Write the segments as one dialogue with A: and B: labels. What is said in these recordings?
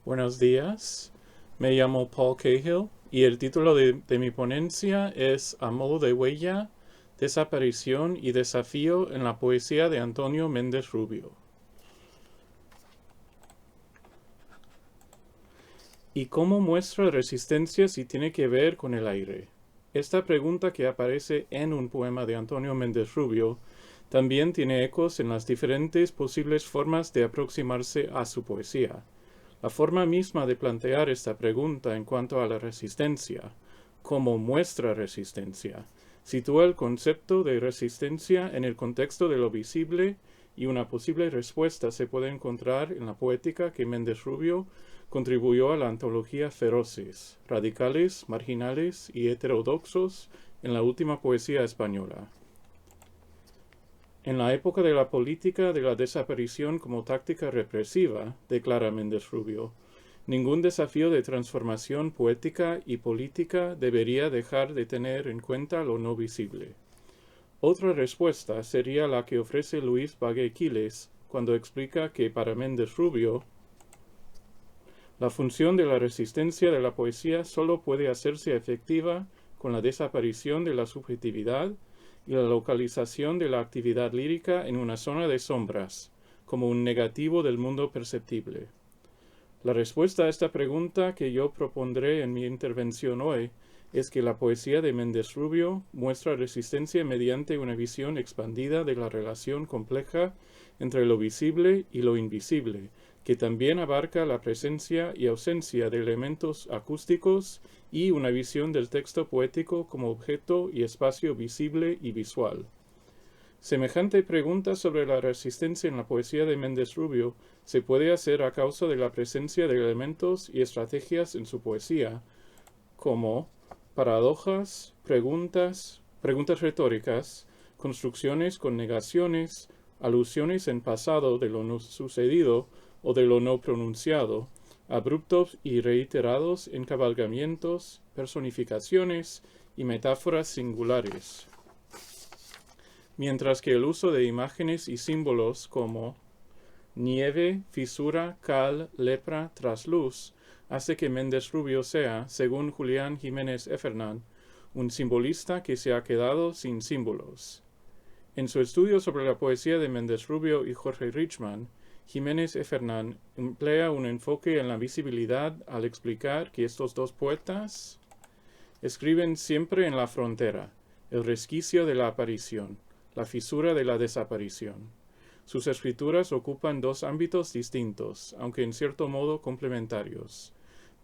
A: Buenos días, me llamo Paul Cahill y el título de mi ponencia es A modo de huella, desaparición y desafío en la poesía de Antonio Méndez Rubio. ¿Y cómo muestra resistencia si tiene que ver con el aire? Esta pregunta, que aparece en un poema de Antonio Méndez Rubio, también tiene ecos en las diferentes posibles formas de aproximarse a su poesía. La forma misma de plantear esta pregunta en cuanto a la resistencia, como muestra resistencia, sitúa el concepto de resistencia en el contexto de lo visible, y una posible respuesta se puede encontrar en la poética que Méndez Rubio contribuyó a la antología Feroces, radicales, marginales y heterodoxos en la última poesía española. En la época de la política de la desaparición como táctica represiva, declara Méndez Rubio, ningún desafío de transformación poética y política debería dejar de tener en cuenta lo no visible. Otra respuesta sería la que ofrece Luis Bagué Quiles cuando explica que para Méndez Rubio la función de la resistencia de la poesía solo puede hacerse efectiva con la desaparición de la subjetividad y la localización de la actividad lírica en una zona de sombras, como un negativo del mundo perceptible. La respuesta a esta pregunta que yo propondré en mi intervención hoy es que la poesía de Méndez Rubio muestra resistencia mediante una visión expandida de la relación compleja entre lo visible y lo invisible, que también abarca la presencia y ausencia de elementos acústicos y una visión del texto poético como objeto y espacio visible y visual. Semejante pregunta sobre la resistencia en la poesía de Méndez Rubio se puede hacer a causa de la presencia de elementos y estrategias en su poesía, como paradojas, preguntas retóricas, construcciones con negaciones, alusiones en pasado de lo no sucedido o de lo no pronunciado, abruptos y reiterados encabalgamientos, personificaciones y metáforas singulares. Mientras que el uso de imágenes y símbolos como nieve, fisura, cal, lepra, trasluz hace que Méndez Rubio sea, según Julián Jiménez Efernán, un simbolista que se ha quedado sin símbolos. En su estudio sobre la poesía de Méndez Rubio y Jorge Richman, Jiménez Efernán emplea un enfoque en la visibilidad al explicar que estos dos poetas escriben siempre en la frontera, el resquicio de la aparición, la fisura de la desaparición. Sus escrituras ocupan dos ámbitos distintos, aunque en cierto modo complementarios.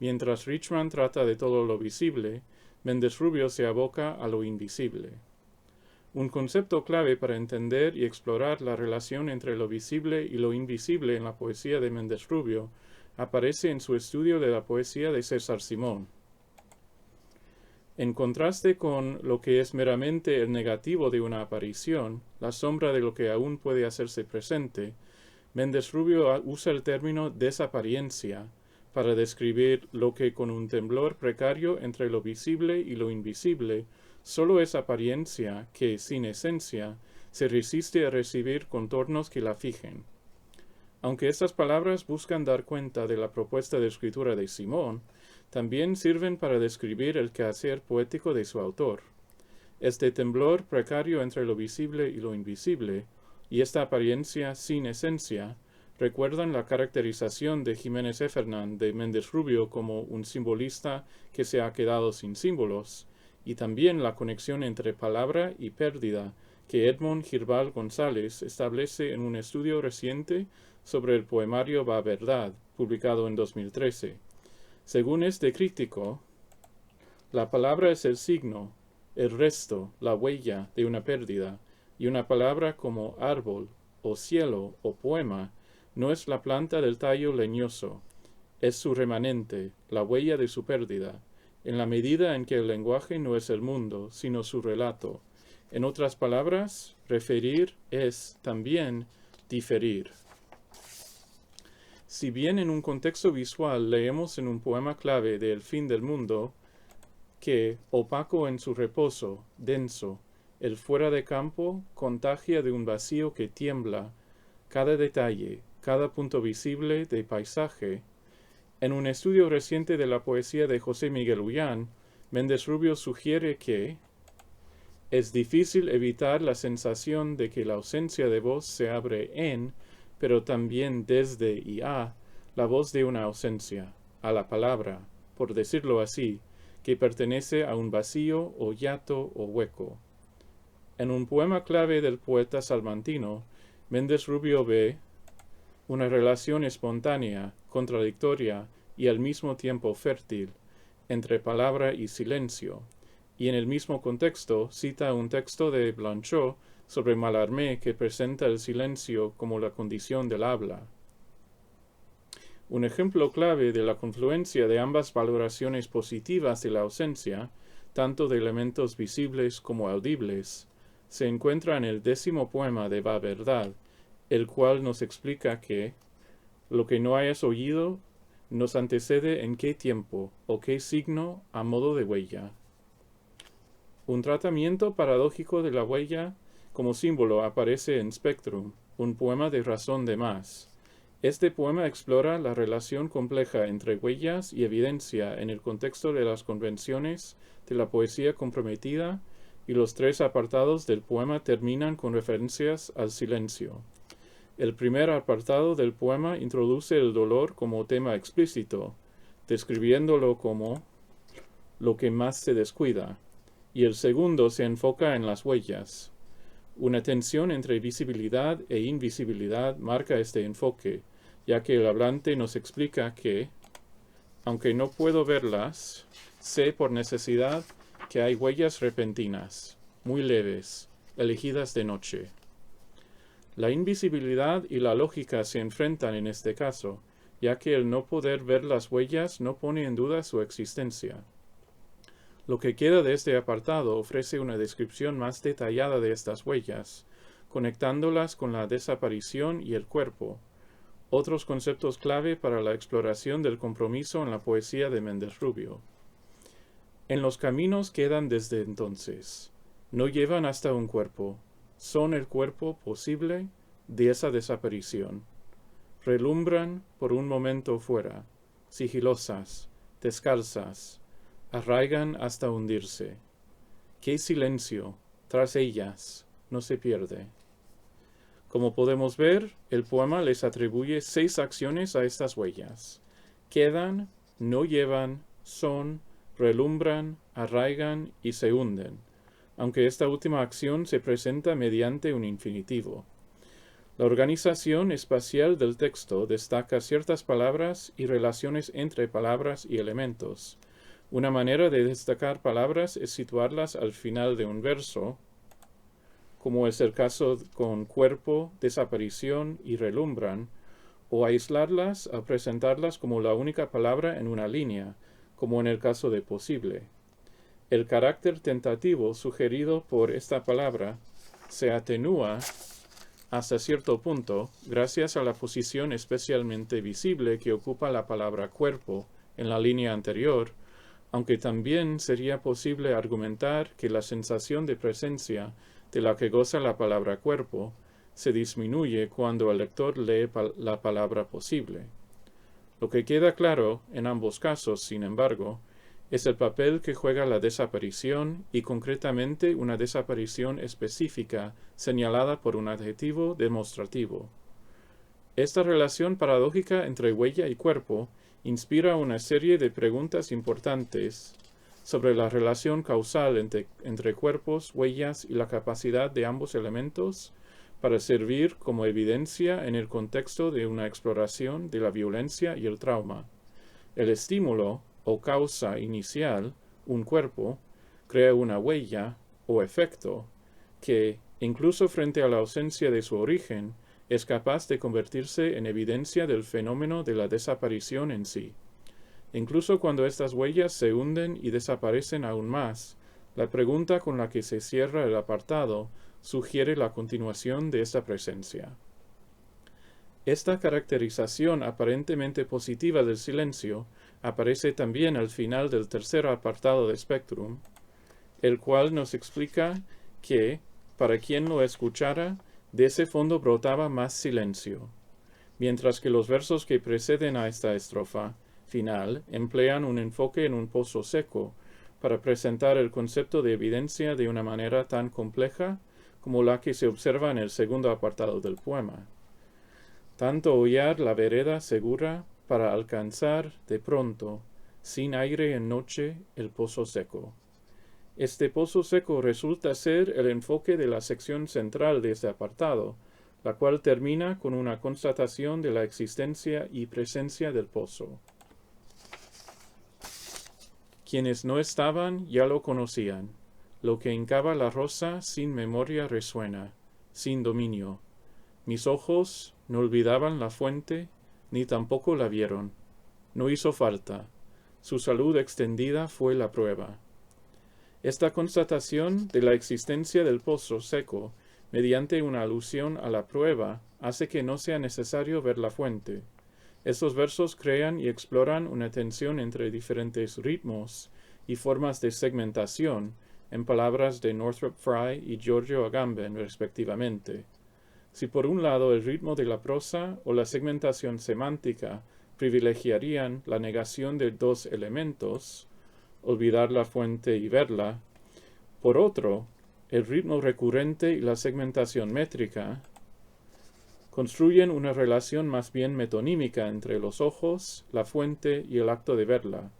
A: Mientras Richman trata de todo lo visible, Méndez Rubio se aboca a lo invisible. Un concepto clave para entender y explorar la relación entre lo visible y lo invisible en la poesía de Méndez Rubio aparece en su estudio de la poesía de César Simón. En contraste con lo que es meramente el negativo de una aparición, la sombra de lo que aún puede hacerse presente, Méndez Rubio usa el término desapariencia para describir lo que, con un temblor precario entre lo visible y lo invisible, solo es apariencia que, sin esencia, se resiste a recibir contornos que la fijen. Aunque estas palabras buscan dar cuenta de la propuesta de escritura de Simón, también sirven para describir el quehacer poético de su autor. Este temblor precario entre lo visible y lo invisible, y esta apariencia sin esencia, recuerdan la caracterización de Jiménez Efernán de Méndez Rubio como un simbolista que se ha quedado sin símbolos, y también la conexión entre palabra y pérdida que Edmond Girbal González establece en un estudio reciente sobre el poemario Va Verdad, publicado en 2013. Según este crítico, la palabra es el signo, el resto, la huella de una pérdida, y una palabra como árbol, o cielo, o poema, no es la planta del tallo leñoso, es su remanente, la huella de su pérdida, en la medida en que el lenguaje no es el mundo, sino su relato. En otras palabras, referir es también diferir. Si bien en un contexto visual leemos en un poema clave de El fin del mundo que, opaco en su reposo, denso, el fuera de campo contagia de un vacío que tiembla, cada detalle, cada punto visible de paisaje, En un estudio reciente de la poesía de José Miguel Ullán, Méndez Rubio sugiere que es difícil evitar la sensación de que la ausencia de voz se abre en, pero también desde y a, la voz de una ausencia, a la palabra, por decirlo así, que pertenece a un vacío o hiato o hueco. En un poema clave del poeta salmantino, Méndez Rubio ve una relación espontánea, contradictoria y al mismo tiempo fértil entre palabra y silencio, y en el mismo contexto cita un texto de Blanchot sobre Mallarmé que presenta el silencio como la condición del habla. Un ejemplo clave de la confluencia de ambas valoraciones positivas de la ausencia, tanto de elementos visibles como audibles, se encuentra en el 10º poema de Va Verdad, el cual nos explica que lo que no hayas oído nos antecede en qué tiempo o qué signo a modo de huella. Un tratamiento paradójico de la huella como símbolo aparece en Spectrum, un poema de Razón de Más. Este poema explora la relación compleja entre huellas y evidencia en el contexto de las convenciones de la poesía comprometida, y los 3 apartados del poema terminan con referencias al silencio. El primer apartado del poema introduce el dolor como tema explícito, describiéndolo como lo que más se descuida, y el segundo se enfoca en las huellas. Una tensión entre visibilidad e invisibilidad marca este enfoque, ya que el hablante nos explica que, aunque no puedo verlas, sé por necesidad que hay huellas repentinas, muy leves, elegidas de noche. La invisibilidad y la lógica se enfrentan en este caso, ya que el no poder ver las huellas no pone en duda su existencia. Lo que queda de este apartado ofrece una descripción más detallada de estas huellas, conectándolas con la desaparición y el cuerpo, otros conceptos clave para la exploración del compromiso en la poesía de Méndez Rubio. En los caminos quedan desde entonces, no llevan hasta un cuerpo, son el cuerpo posible de esa desaparición. Relumbran por un momento fuera, sigilosas, descalzas, arraigan hasta hundirse. ¡Qué silencio! Tras ellas no se pierde. Como podemos ver, el poema les atribuye 6 acciones a estas huellas. Quedan, no llevan, son, relumbran, arraigan y se hunden, aunque esta última acción se presenta mediante un infinitivo. La organización espacial del texto destaca ciertas palabras y relaciones entre palabras y elementos. Una manera de destacar palabras es situarlas al final de un verso, como es el caso con cuerpo, desaparición y relumbran, o aislarlas al presentarlas como la única palabra en una línea, como en el caso de posible. El carácter tentativo sugerido por esta palabra se atenúa hasta cierto punto gracias a la posición especialmente visible que ocupa la palabra cuerpo en la línea anterior, aunque también sería posible argumentar que la sensación de presencia de la que goza la palabra cuerpo se disminuye cuando el lector lee la palabra posible. Lo que queda claro en ambos casos, sin embargo, es el papel que juega la desaparición y concretamente una desaparición específica señalada por un adjetivo demostrativo. Esta relación paradójica entre huella y cuerpo inspira una serie de preguntas importantes sobre la relación causal entre cuerpos, huellas y la capacidad de ambos elementos para servir como evidencia en el contexto de una exploración de la violencia y el trauma. El estímulo o causa inicial, un cuerpo, crea una huella o efecto que, incluso frente a la ausencia de su origen, es capaz de convertirse en evidencia del fenómeno de la desaparición en sí. Incluso cuando estas huellas se hunden y desaparecen aún más, la pregunta con la que se cierra el apartado sugiere la continuación de esta presencia. Esta caracterización aparentemente positiva del silencio aparece también al final del tercer apartado de Spectrum, el cual nos explica que, para quien lo escuchara, de ese fondo brotaba más silencio, mientras que los versos que preceden a esta estrofa final emplean un enfoque en un pozo seco para presentar el concepto de evidencia de una manera tan compleja como la que se observa en el segundo apartado del poema. Tanto hollar la vereda segura para alcanzar de pronto, sin aire en noche, el pozo seco. Este pozo seco resulta ser el enfoque de la sección central de este apartado, la cual termina con una constatación de la existencia y presencia del pozo. Quienes no estaban ya lo conocían. Lo que hincaba la rosa sin memoria resuena, sin dominio. Mis ojos no olvidaban la fuente, ni tampoco la vieron. No hizo falta. Su salud extendida fue la prueba. Esta constatación de la existencia del pozo seco, mediante una alusión a la prueba, hace que no sea necesario ver la fuente. Estos versos crean y exploran una tensión entre diferentes ritmos y formas de segmentación, en palabras de Northrop Frye y Giorgio Agamben respectivamente. Si por un lado el ritmo de la prosa o la segmentación semántica privilegiarían la negación de dos elementos, olvidar la fuente y verla, por otro, el ritmo recurrente y la segmentación métrica construyen una relación más bien metonímica entre los ojos, la fuente y el acto de verla.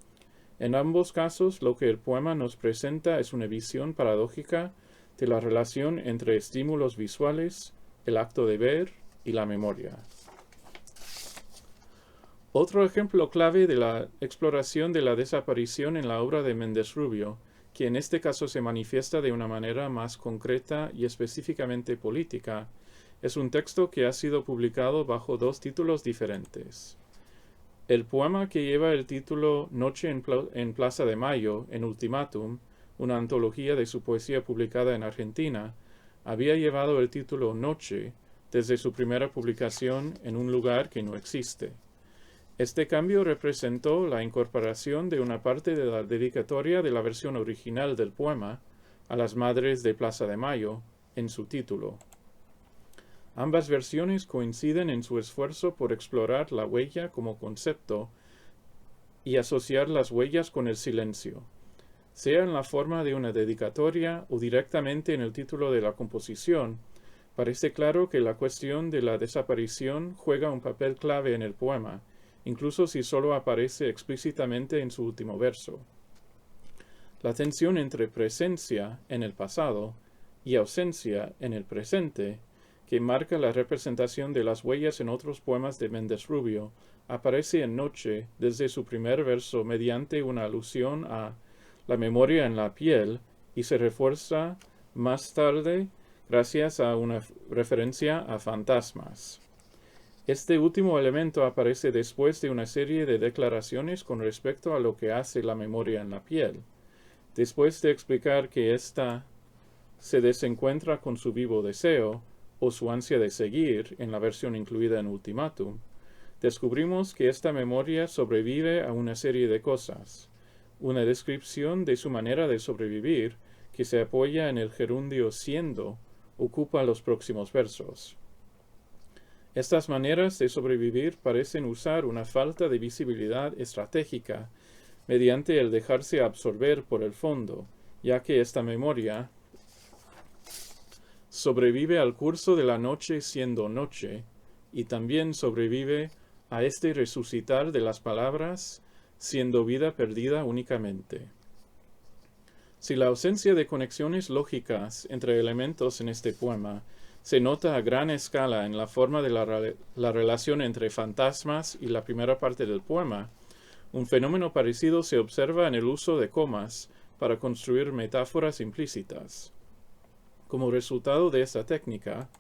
A: En ambos casos, lo que el poema nos presenta es una visión paradójica de la relación entre estímulos visuales, el acto de ver y la memoria. Otro ejemplo clave de la exploración de la desaparición en la obra de Méndez Rubio, que en este caso se manifiesta de una manera más concreta y específicamente política, es un texto que ha sido publicado bajo dos títulos diferentes. El poema que lleva el título Noche en Plaza de Mayo, en Ultimátum, una antología de su poesía publicada en Argentina, había llevado el título Noche desde su primera publicación en un lugar que no existe. Este cambio representó la incorporación de una parte de la dedicatoria de la versión original del poema a las Madres de Plaza de Mayo en su título. Ambas versiones coinciden en su esfuerzo por explorar la huella como concepto y asociar las huellas con el silencio, sea en la forma de una dedicatoria o directamente en el título de la composición. Parece claro que la cuestión de la desaparición juega un papel clave en el poema, incluso si solo aparece explícitamente en su último verso. La tensión entre presencia en el pasado y ausencia en el presente, que marca la representación de las huellas en otros poemas de Méndez Rubio, aparece en Noche desde su primer verso mediante una alusión a la memoria en la piel y se refuerza más tarde gracias a una referencia a fantasmas. Este último elemento aparece después de una serie de declaraciones con respecto a lo que hace la memoria en la piel. Después de explicar que ésta se desencuentra con su vivo deseo, o su ansia de seguir, en la versión incluida en Ultimátum, descubrimos que esta memoria sobrevive a una serie de cosas. Una descripción de su manera de sobrevivir, que se apoya en el gerundio siendo, ocupa los próximos versos. Estas maneras de sobrevivir parecen usar una falta de visibilidad estratégica mediante el dejarse absorber por el fondo, ya que esta memoria sobrevive al curso de la noche siendo noche, y también sobrevive a este resucitar de las palabras siendo vida perdida únicamente. Si la ausencia de conexiones lógicas entre elementos en este poema se nota a gran escala en la forma de la relación entre fantasmas y la primera parte del poema, un fenómeno parecido se observa en el uso de comas para construir metáforas implícitas. Como resultado de esta técnica,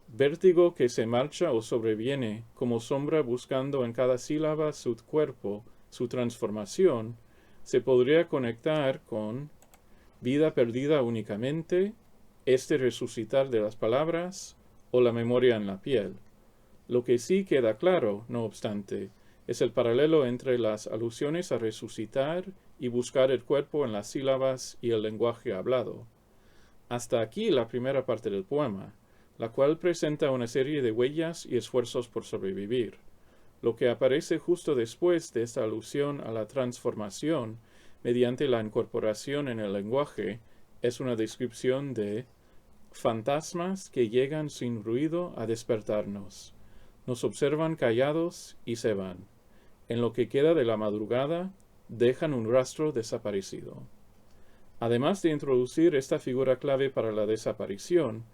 A: vértigo que se marcha o sobreviene como sombra buscando en cada sílaba su cuerpo, su transformación, se podría conectar con vida perdida únicamente, este resucitar de las palabras o la memoria en la piel. Lo que sí queda claro, no obstante, es el paralelo entre las alusiones a resucitar y buscar el cuerpo en las sílabas y el lenguaje hablado. Hasta aquí la primera parte del poema, la cual presenta una serie de huellas y esfuerzos por sobrevivir. Lo que aparece justo después de esta alusión a la transformación mediante la incorporación en el lenguaje es una descripción de fantasmas que llegan sin ruido a despertarnos. Nos observan callados y se van. En lo que queda de la madrugada, dejan un rastro desaparecido. Además de introducir esta figura clave para la desaparición,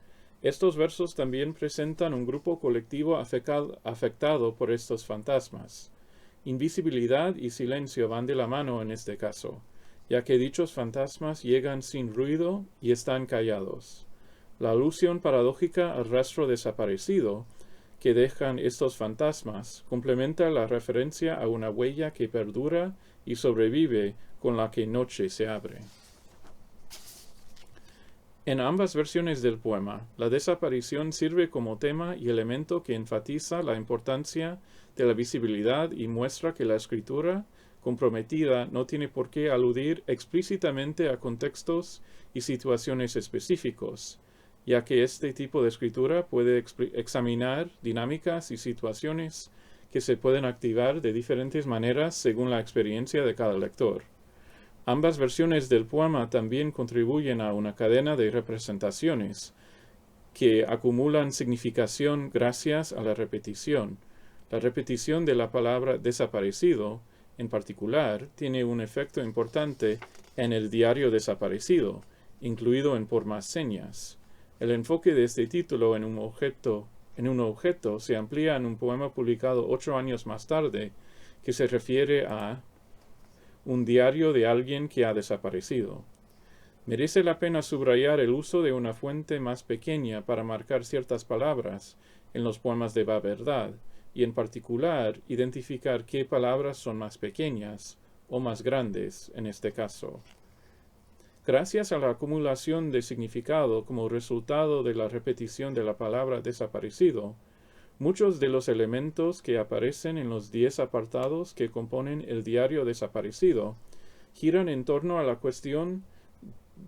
A: estos versos también presentan un grupo colectivo afectado por estos fantasmas. Invisibilidad y silencio van de la mano en este caso, ya que dichos fantasmas llegan sin ruido y están callados. La alusión paradójica al rastro desaparecido que dejan estos fantasmas complementa la referencia a una huella que perdura y sobrevive con la que noche se abre. En ambas versiones del poema, la desaparición sirve como tema y elemento que enfatiza la importancia de la visibilidad y muestra que la escritura comprometida no tiene por qué aludir explícitamente a contextos y situaciones específicos, ya que este tipo de escritura puede examinar dinámicas y situaciones que se pueden activar de diferentes maneras según la experiencia de cada lector. Ambas versiones del poema también contribuyen a una cadena de representaciones que acumulan significación gracias a la repetición. La repetición de la palabra desaparecido, en particular, tiene un efecto importante en el diario desaparecido, incluido en por más señas. El enfoque de este título en un objeto se amplía en un poema publicado 8 años más tarde, que se refiere a un diario de alguien que ha desaparecido. Merece la pena subrayar el uso de una fuente más pequeña para marcar ciertas palabras en los poemas de Ba-Verdad, y en particular identificar qué palabras son más pequeñas o más grandes en este caso. Gracias a la acumulación de significado como resultado de la repetición de la palabra desaparecido, muchos de los elementos que aparecen en los 10 apartados que componen el diario desaparecido giran en torno a la cuestión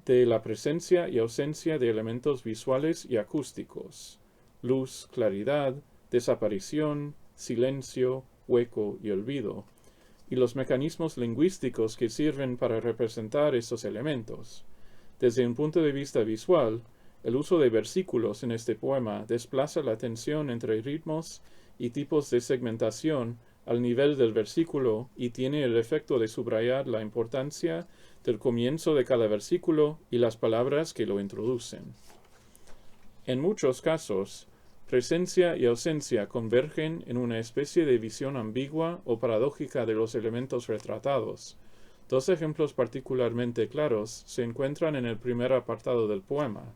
A: de la presencia y ausencia de elementos visuales y acústicos: luz, claridad, desaparición, silencio, hueco y olvido, y los mecanismos lingüísticos que sirven para representar estos elementos. Desde un punto de vista visual, el uso de versículos en este poema desplaza la tensión entre ritmos y tipos de segmentación al nivel del versículo y tiene el efecto de subrayar la importancia del comienzo de cada versículo y las palabras que lo introducen. En muchos casos, presencia y ausencia convergen en una especie de visión ambigua o paradójica de los elementos retratados. Dos ejemplos particularmente claros se encuentran en el primer apartado del poema,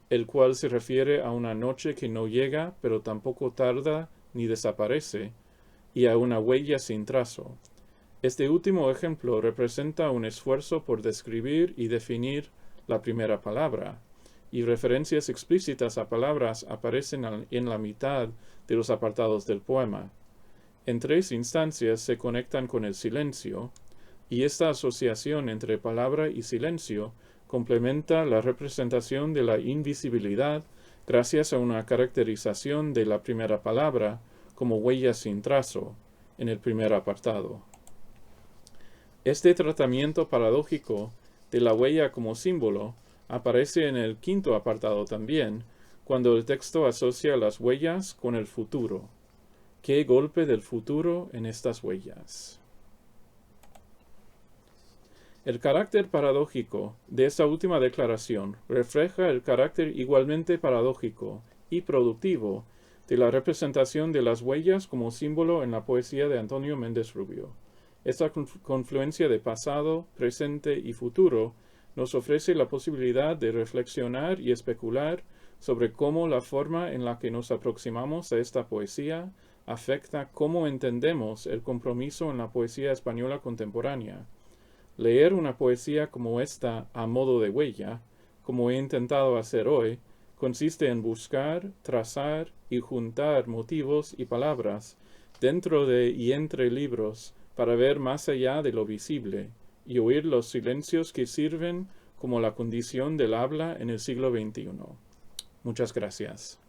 A: el cual se refiere a una noche que no llega, pero tampoco tarda ni desaparece, y a una huella sin trazo. Este último ejemplo representa un esfuerzo por describir y definir la primera palabra, y referencias explícitas a palabras aparecen en la mitad de los apartados del poema. En 3 instancias se conectan con el silencio, y esta asociación entre palabra y silencio complementa la representación de la invisibilidad gracias a una caracterización de la primera palabra como huella sin trazo en el primer apartado. Este tratamiento paradójico de la huella como símbolo aparece en el 5º apartado también, cuando el texto asocia las huellas con el futuro. ¿Qué golpe del futuro en estas huellas? El carácter paradójico de esta última declaración refleja el carácter igualmente paradójico y productivo de la representación de las huellas como símbolo en la poesía de Antonio Méndez Rubio. Esta confluencia de pasado, presente y futuro nos ofrece la posibilidad de reflexionar y especular sobre cómo la forma en la que nos aproximamos a esta poesía afecta cómo entendemos el compromiso en la poesía española contemporánea. Leer una poesía como esta a modo de huella, como he intentado hacer hoy, consiste en buscar, trazar y juntar motivos y palabras dentro de y entre libros para ver más allá de lo visible y oír los silencios que sirven como la condición del habla en el siglo XXI. Muchas gracias.